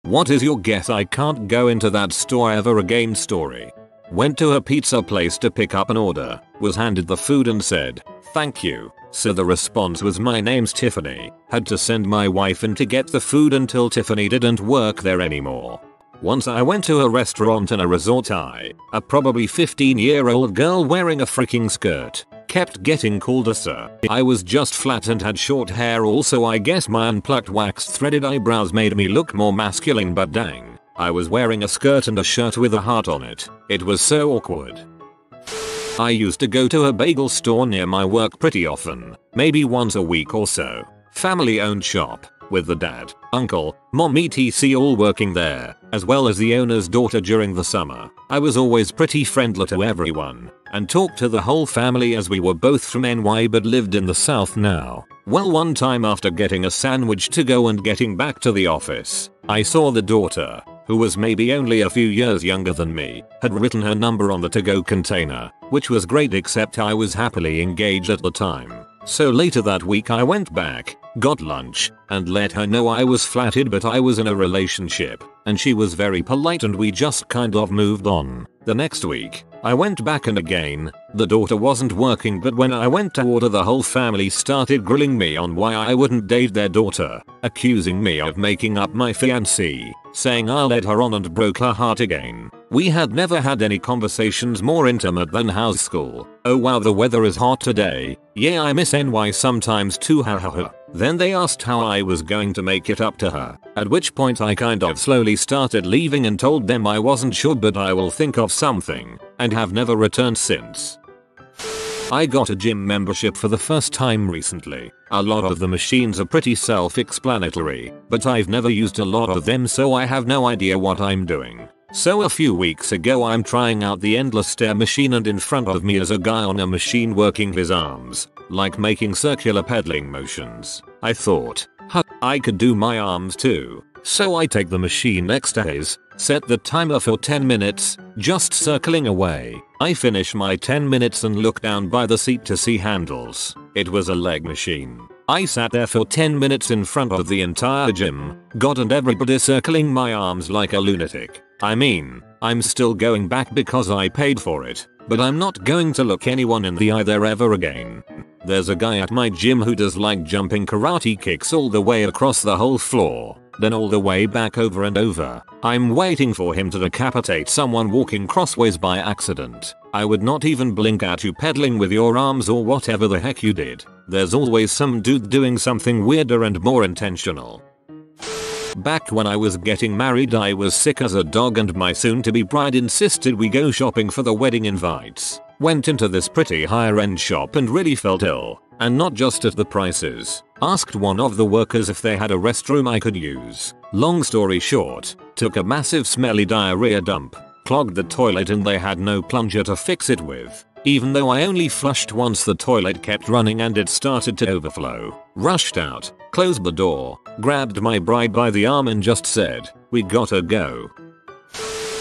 What is your guess I can't go into that store ever again story? Went to a pizza place to pick up an order, was handed the food and said, "Thank you." So the response was, "My name's Tiffany." Had to send my wife in to get the food until Tiffany didn't work there anymore. Once I went to a restaurant in a resort. A probably 15-year-old girl wearing a freaking skirt kept getting called a sir. I was just flat and had short hair, also I guess my unplucked waxed threaded eyebrows made me look more masculine, but dang, I was wearing a skirt and a shirt with a heart on it. It was so awkward. I used to go to a bagel store near my work pretty often, maybe once a week or so. Family owned shop, with the dad, uncle, mom etc all working there, as well as the owner's daughter during the summer. I was always pretty friendly to everyone, and talked to the whole family as we were both from NY but lived in the south now. Well, one time after getting a sandwich to go and getting back to the office, I saw the daughter, who was maybe only a few years younger than me, had written her number on the to-go container, which was great except I was happily engaged at the time. So later that week I went back, got lunch, and let her know I was flattered but I was in a relationship, and she was very polite and we just kind of moved on. The next week, I went back and again, the daughter wasn't working, but when I went to order the whole family started grilling me on why I wouldn't date their daughter, accusing me of making up my fiancée, saying I led her on and broke her heart again. We had never had any conversations more intimate than house school. "Oh wow, the weather is hot today. Yeah, I miss NY sometimes too, hahaha." Then they asked how I was going to make it up to her, at which point I kind of slowly started leaving and told them I wasn't sure but I will think of something, and have never returned since. I got a gym membership for the first time recently. A lot of the machines are pretty self-explanatory, but I've never used a lot of them so I have no idea what I'm doing. So a few weeks ago I'm trying out the endless stair machine and in front of me is a guy on a machine working his arms, like making circular pedaling motions. I thought, huh, I could do my arms too. So I take the machine next to his, set the timer for 10 minutes, just circling away. I finish my 10 minutes and look down by the seat to see handles. It was a leg machine. I sat there for 10 minutes in front of the entire gym, God and everybody circling my arms like a lunatic. I mean, I'm still going back because I paid for it, but I'm not going to look anyone in the eye there ever again. There's a guy at my gym who does like jumping karate kicks all the way across the whole floor, then all the way back over and over. I'm waiting for him to decapitate someone walking crossways by accident. I would not even blink at you pedaling with your arms or whatever the heck you did. There's always some dude doing something weirder and more intentional. Back when I was getting married I was sick as a dog and my soon-to-be bride insisted we go shopping for the wedding invites. Went into this pretty higher-end shop and really felt ill, and not just at the prices. Asked one of the workers if they had a restroom I could use. Long story short, took a massive smelly diarrhea dump, clogged the toilet and they had no plunger to fix it with. Even though I only flushed once, the toilet kept running and it started to overflow. Rushed out, closed the door, grabbed my bride by the arm and just said, "We gotta go."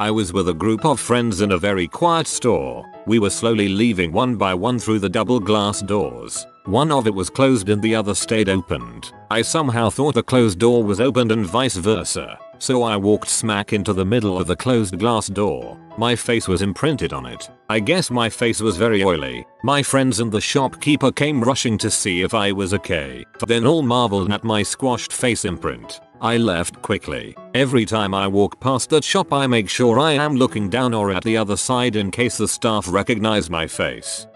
I was with a group of friends in a very quiet store. We were slowly leaving one by one through the double glass doors. One of it was closed and the other stayed opened. I somehow thought the closed door was opened and vice versa, so I walked smack into the middle of the closed glass door. My face was imprinted on it. I guess my face was very oily. My friends and the shopkeeper came rushing to see if I was okay. Then all marveled at my squashed face imprint. I left quickly. Every time I walk past that shop I make sure I am looking down or at the other side in case the staff recognize my face.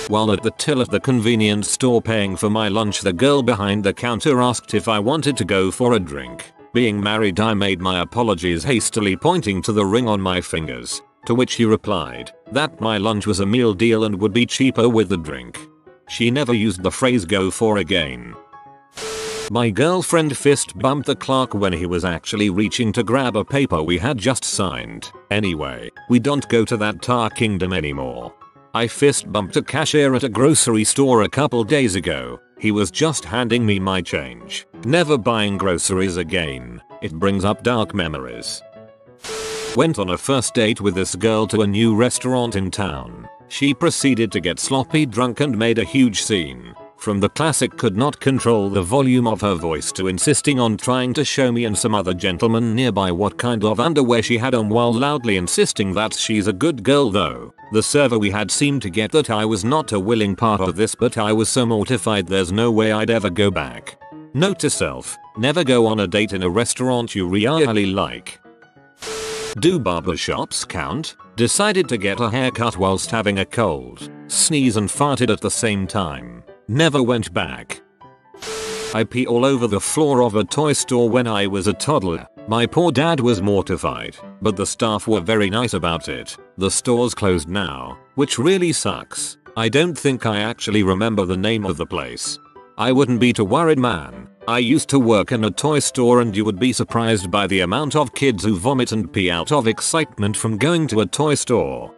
While at the till at the convenience store paying for my lunch, the girl behind the counter asked if I wanted to go for a drink. Being married I made my apologies hastily, pointing to the ring on my fingers, to which she replied that my lunch was a meal deal and would be cheaper with the drink. She never used the phrase "go for" again. My girlfriend fist bumped the clerk when he was actually reaching to grab a paper we had just signed. Anyway, we don't go to that tar kingdom anymore. I fist bumped a cashier at a grocery store a couple days ago. He was just handing me my change. Never buying groceries again. It brings up dark memories. Went on a first date with this girl to a new restaurant in town. She proceeded to get sloppy drunk and made a huge scene. From the classic could not control the volume of her voice to insisting on trying to show me and some other gentleman nearby what kind of underwear she had on while loudly insisting that she's a good girl though. The server we had seemed to get that I was not a willing part of this, but I was so mortified there's no way I'd ever go back. Note to self, never go on a date in a restaurant you really like. Do barbershops count? Decided to get a haircut whilst having a cold, sneeze and farted at the same time. Never went back. I pee all over the floor of a toy store when I was a toddler. My poor dad was mortified, but the staff were very nice about it. The store's closed now, which really sucks. I don't think I actually remember the name of the place. I wouldn't be too worried, man. I used to work in a toy store and you would be surprised by the amount of kids who vomit and pee out of excitement from going to a toy store.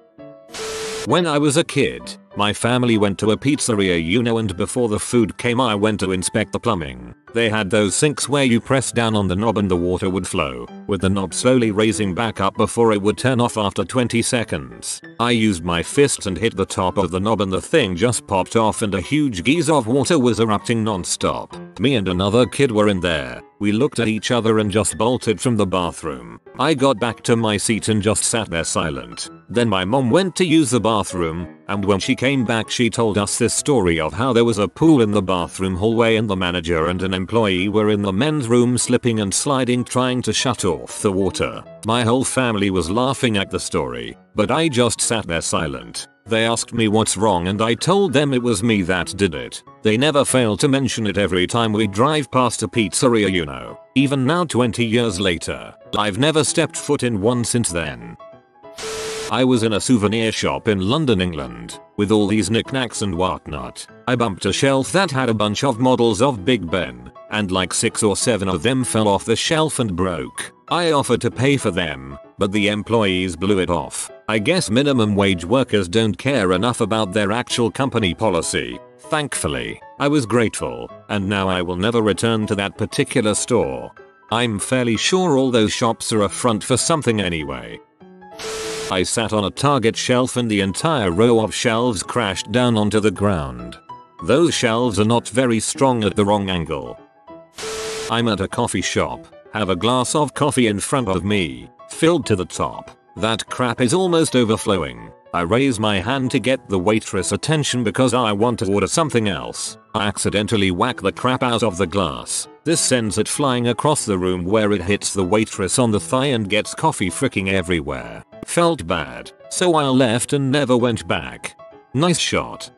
When I was a kid, my family went to a pizzeria, and before the food came I went to inspect the plumbing. They had those sinks where you press down on the knob and the water would flow, with the knob slowly raising back up before it would turn off after 20 seconds. I used my fists and hit the top of the knob and the thing just popped off and a huge geyser of water was erupting non-stop. Me and another kid were in there. We looked at each other and just bolted from the bathroom. I got back to my seat and just sat there silent. Then my mom went to use the bathroom, and when she came back she told us this story of how there was a pool in the bathroom hallway and the manager and an employee were in the men's room slipping and sliding trying to shut off the water. My whole family was laughing at the story, but I just sat there silent. They asked me what's wrong and I told them it was me that did it. They never fail to mention it every time we drive past a pizzeria, Even now 20 years later, I've never stepped foot in one since then. I was in a souvenir shop in London, England, with all these knickknacks and whatnot. I bumped a shelf that had a bunch of models of Big Ben, and like 6 or 7 of them fell off the shelf and broke. I offered to pay for them, but the employees blew it off. I guess minimum wage workers don't care enough about their actual company policy. Thankfully, I was grateful, and now I will never return to that particular store. I'm fairly sure all those shops are a front for something anyway. I sat on a Target shelf and the entire row of shelves crashed down onto the ground. Those shelves are not very strong at the wrong angle. I'm at a coffee shop, have a glass of coffee in front of me, filled to the top. That crap is almost overflowing. I raise my hand to get the waitress attention because I want to order something else. I accidentally whack the crap out of the glass. This sends it flying across the room where it hits the waitress on the thigh and gets coffee freaking everywhere. Felt bad, so I left and never went back. Nice shot.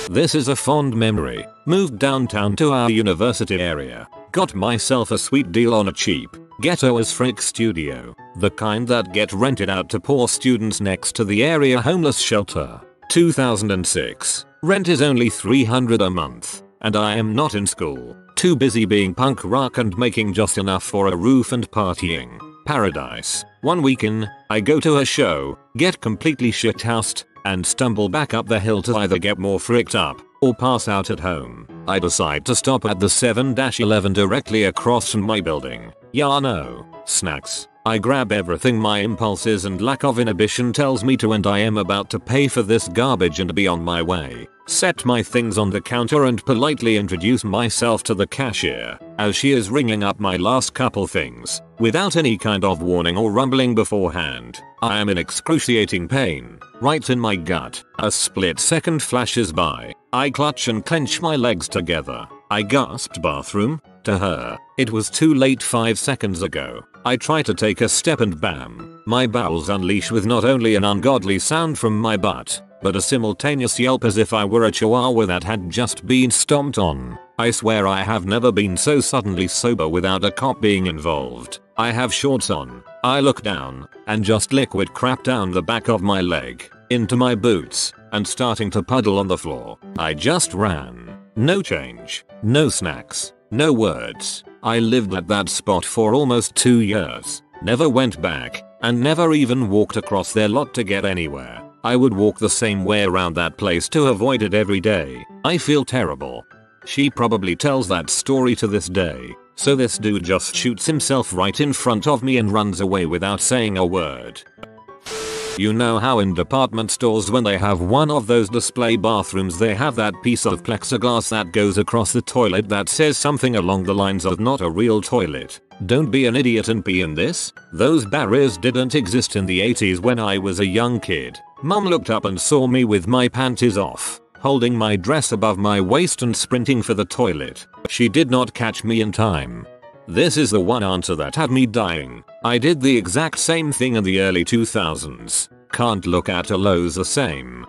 This is a fond memory. Moved downtown to our university area. Got myself a sweet deal on a cheap, ghetto as frick studio. The kind that get rented out to poor students next to the area homeless shelter. 2006. Rent is only $300 a month. And I am not in school. Too busy being punk rock and making just enough for a roof and partying. Paradise. One weekend, I go to a show, get completely shithoused, and stumble back up the hill to either get more fricked up or pass out at home. I decide to stop at the 7-11 directly across from my building. Yeah, no. Snacks. I grab everything my impulses and lack of inhibition tells me to, and I am about to pay for this garbage and be on my way. Set my things on the counter and politely introduce myself to the cashier as she is ringing up my last couple things without any kind of warning or rumbling beforehand. I am in excruciating pain, right in my gut. A split second flashes by. I clutch and clench my legs together. I gasped bathroom to her. It was too late 5 seconds ago. I try to take a step and bam, my bowels unleash with not only an ungodly sound from my butt, but a simultaneous yelp as if I were a chihuahua that had just been stomped on. I swear I have never been so suddenly sober without a cop being involved. I have shorts on. I look down, and just liquid crap down the back of my leg, into my boots, and starting to puddle on the floor. I just ran. No change, no snacks, no words. I lived at that spot for almost 2 years, never went back, and never even walked across their lot to get anywhere. I would walk the same way around that place to avoid it every day. I feel terrible. She probably tells that story to this day. So this dude just shoots himself right in front of me and runs away without saying a word. You know how in department stores when they have one of those display bathrooms they have that piece of plexiglass that goes across the toilet that says something along the lines of not a real toilet. Don't be an idiot and pee in this? Those barriers didn't exist in the 80s when I was a young kid. Mom looked up and saw me with my panties off, holding my dress above my waist and sprinting for the toilet. She did not catch me in time. This is the one answer that had me dying. I did the exact same thing in the early 2000s. Can't look at a Lowe's the same.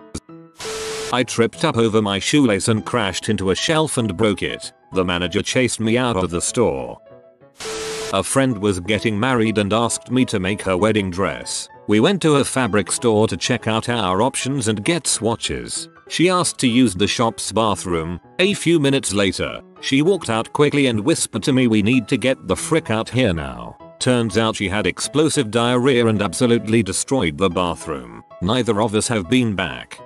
I tripped up over my shoelace and crashed into a shelf and broke it. The manager chased me out of the store. A friend was getting married and asked me to make her wedding dress. We went to a fabric store to check out our options and get swatches. She asked to use the shop's bathroom. A few minutes later, she walked out quickly and whispered to me, "We need to get the frick out here now." Turns out she had explosive diarrhea and absolutely destroyed the bathroom. Neither of us have been back.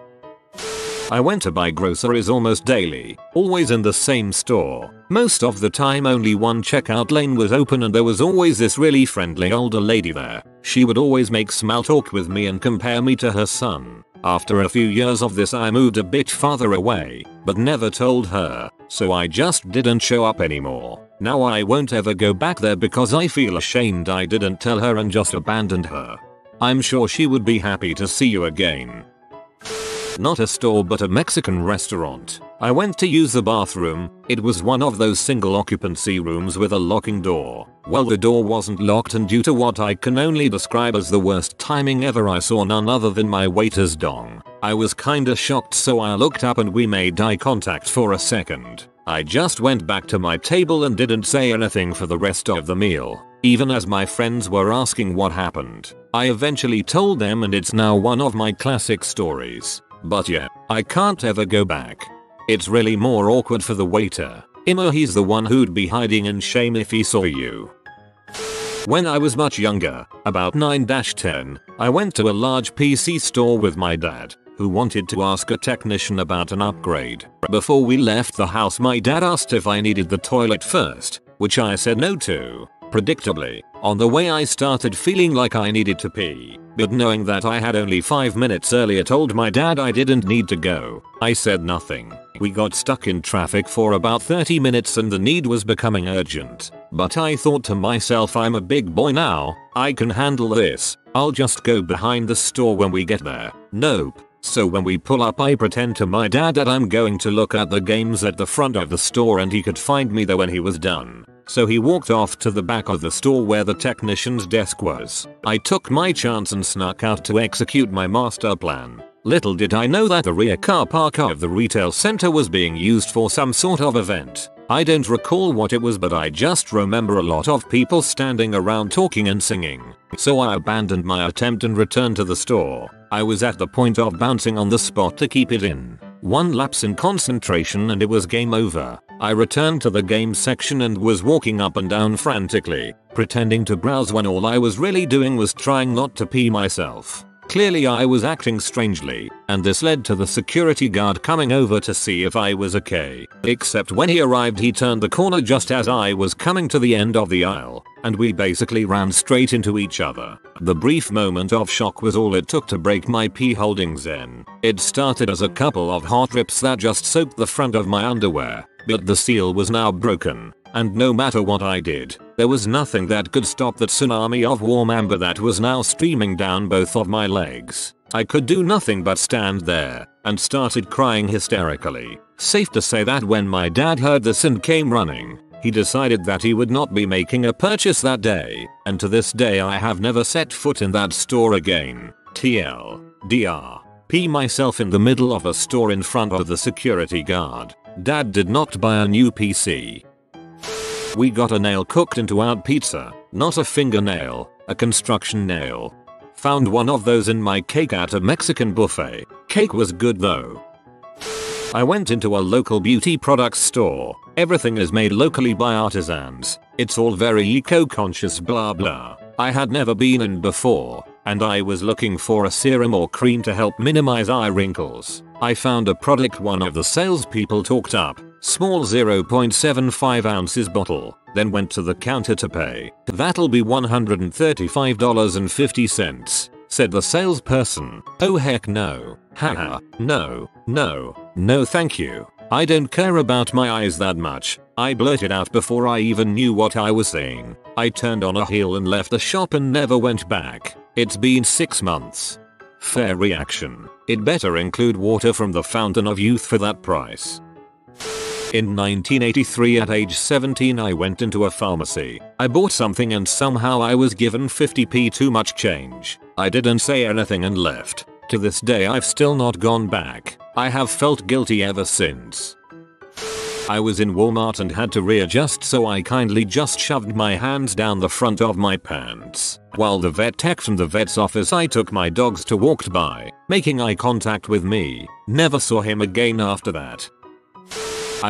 I went to buy groceries almost daily, always in the same store. Most of the time only one checkout lane was open and there was always this really friendly older lady there. She would always make small talk with me and compare me to her son. After a few years of this I moved a bit farther away, but never told her, so I just didn't show up anymore. Now I won't ever go back there because I feel ashamed I didn't tell her and just abandoned her. I'm sure she would be happy to see you again. Not a store but a Mexican restaurant. I went to use the bathroom. It was one of those single occupancy rooms with a locking door. Well, the door wasn't locked and due to what I can only describe as the worst timing ever, I saw none other than my waiter's dong. I was kinda shocked, so I looked up and we made eye contact for a second. I just went back to my table and didn't say anything for the rest of the meal. Even as my friends were asking what happened, I eventually told them and it's now one of my classic stories. But yeah, I can't ever go back. It's really more awkward for the waiter. He's the one who'd be hiding in shame if he saw you. When I was much younger, about 9-10, I went to a large PC store with my dad, who wanted to ask a technician about an upgrade. Before we left the house, my dad asked if I needed the toilet first, which I said no to. Predictably, on the way I started feeling like I needed to pee, but knowing that I had only 5 minutes earlier told my dad I didn't need to go, I said nothing. We got stuck in traffic for about 30 minutes and the need was becoming urgent. But I thought to myself, I'm a big boy now, I can handle this, I'll just go behind the store when we get there. Nope. So when we pull up I pretend to my dad that I'm going to look at the games at the front of the store and he could find me there when he was done. So he walked off to the back of the store where the technician's desk was. I took my chance and snuck out to execute my master plan. Little did I know that the rear car park of the retail center was being used for some sort of event. I don't recall what it was, but I just remember a lot of people standing around talking and singing. So I abandoned my attempt and returned to the store. I was at the point of bouncing on the spot to keep it in. One lapse in concentration and it was game over. I returned to the game section and was walking up and down frantically, pretending to browse when all I was really doing was trying not to pee myself. Clearly I was acting strangely, and this led to the security guard coming over to see if I was okay. Except when he arrived he turned the corner just as I was coming to the end of the aisle, and we basically ran straight into each other. The brief moment of shock was all it took to break my pee holding zen. It started as a couple of hot rips that just soaked the front of my underwear, but the seal was now broken. And no matter what I did, there was nothing that could stop that tsunami of warm amber that was now streaming down both of my legs. I could do nothing but stand there, and started crying hysterically. Safe to say that when my dad heard this and came running, he decided that he would not be making a purchase that day, and to this day I have never set foot in that store again. TLDR. Pee myself in the middle of a store in front of the security guard. Dad did not buy a new PC. We got a nail cooked into our pizza, not a fingernail, a construction nail. Found one of those in my cake at a Mexican buffet. Cake was good though. I went into a local beauty products store. Everything is made locally by artisans. It's all very eco-conscious blah blah. I had never been in before, and I was looking for a serum or cream to help minimize eye wrinkles. I found a product one of the salespeople talked up. Small 0.75 ounces bottle, then went to the counter to pay. That'll be $135.50. said the salesperson. "Oh heck no. Haha, no, no, no thank you. I don't care about my eyes that much," I blurted out before I even knew what I was saying. I turned on a heel and left the shop and never went back. It's been 6 months. Fair reaction. It better include water from the fountain of youth for that price. In 1983 at age 17 I went into a pharmacy. I bought something and somehow I was given 50p too much change. I didn't say anything and left. To this day I've still not gone back. I have felt guilty ever since. I was in Walmart and had to readjust, so I kindly just shoved my hands down the front of my pants. While the vet tech from the vet's office I took my dogs to walked by, making eye contact with me. Never saw him again after that.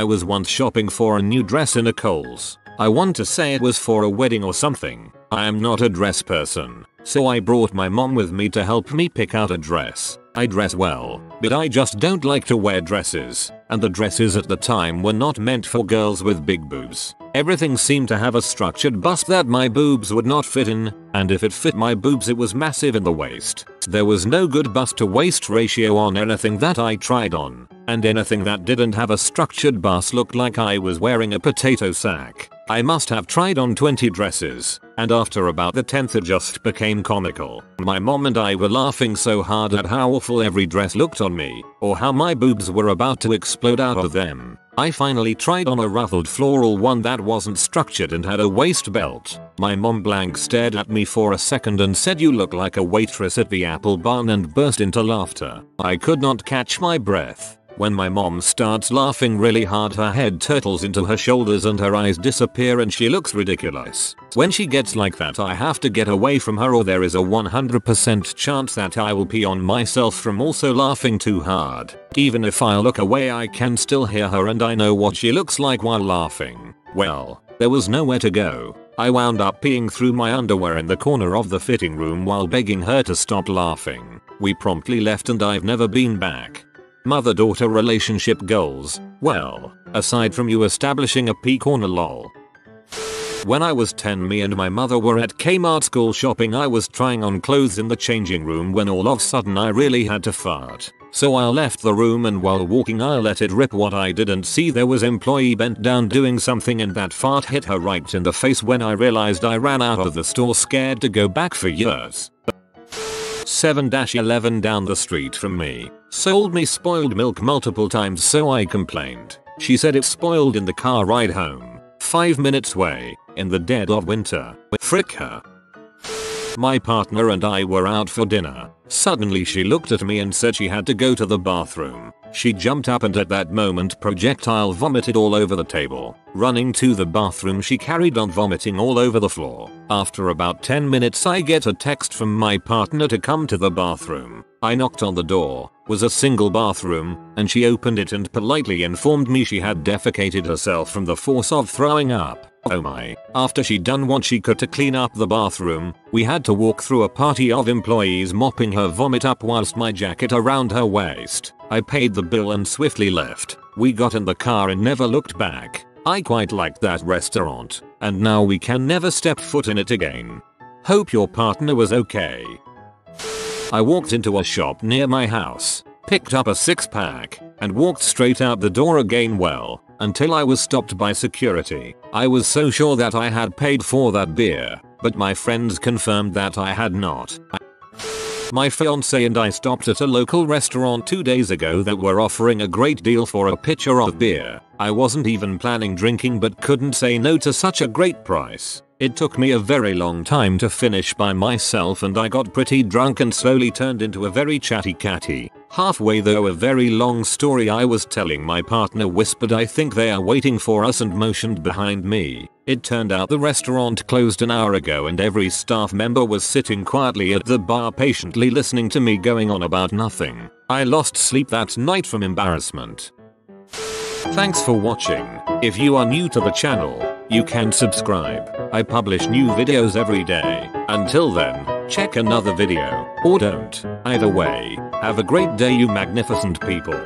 I was once shopping for a new dress in a Kohl's. I want to say it was for a wedding or something. I am not a dress person, so I brought my mom with me to help me pick out a dress. I dress well, but I just don't like to wear dresses, and the dresses at the time were not meant for girls with big boobs. Everything seemed to have a structured bust that my boobs would not fit in, and if it fit my boobs it was massive in the waist. There was no good bust to waist ratio on anything that I tried on, and anything that didn't have a structured bust looked like I was wearing a potato sack. I must have tried on 20 dresses, and after about the 10th it just became comical. My mom and I were laughing so hard at how awful every dress looked on me, or how my boobs were about to explode out of them. I finally tried on a ruffled floral one that wasn't structured and had a waist belt. My mom blank stared at me for a second and said, "You look like a waitress at the Apple Barn," and burst into laughter. I could not catch my breath. When my mom starts laughing really hard, her head turtles into her shoulders and her eyes disappear and she looks ridiculous. When she gets like that I have to get away from her, or there is a 100% chance that I will pee on myself from also laughing too hard. Even if I look away I can still hear her and I know what she looks like while laughing. Well, there was nowhere to go. I wound up peeing through my underwear in the corner of the fitting room while begging her to stop laughing. We promptly left and I've never been back. Mother-daughter relationship goals. Well, aside from you establishing a pee corner lol. When I was 10 me and my mother were at Kmart school shopping. I was trying on clothes in the changing room when all of a sudden I really had to fart. So I left the room and while walking I let it rip. What I didn't see, there was employee bent down doing something and that fart hit her right in the face. When I realized I ran out of the store scared to go back for years. 7-11 down the street from me sold me spoiled milk multiple times, so I complained. She said it spoiled in the car ride home. 5 minutes away, in the dead of winter. Frick her. My partner and I were out for dinner. Suddenly she looked at me and said she had to go to the bathroom. She jumped up and at that moment projectile vomited all over the table. Running to the bathroom she carried on vomiting all over the floor. After about 10 minutes I get a text from my partner to come to the bathroom. I knocked on the door, was a single bathroom, and she opened it and politely informed me she had defecated herself from the force of throwing up. Oh my. After she'd done what she could to clean up the bathroom, we had to walk through a party of employees mopping her vomit up whilst my jacket around her waist. I paid the bill and swiftly left. We got in the car and never looked back. I quite liked that restaurant, and now we can never step foot in it again. Hope your partner was okay. I walked into a shop near my house, picked up a 6-pack, and walked straight out the door again, well, until I was stopped by security. I was so sure that I had paid for that beer, but my friends confirmed that I had not. My fiance and I stopped at a local restaurant 2 days ago that were offering a great deal for a pitcher of beer. I wasn't even planning drinking but couldn't say no to such a great price. It took me a very long time to finish by myself and I got pretty drunk and slowly turned into a very chatty catty. Halfway though a very long story I was telling, my partner whispered, "I think they are waiting for us," and motioned behind me. It turned out the restaurant closed an hour ago and every staff member was sitting quietly at the bar patiently listening to me going on about nothing. I lost sleep that night from embarrassment. Thanks for watching. If you are new to the channel, you can subscribe. I publish new videos every day. Until then, check another video, or don't. Either way, have a great day you magnificent people.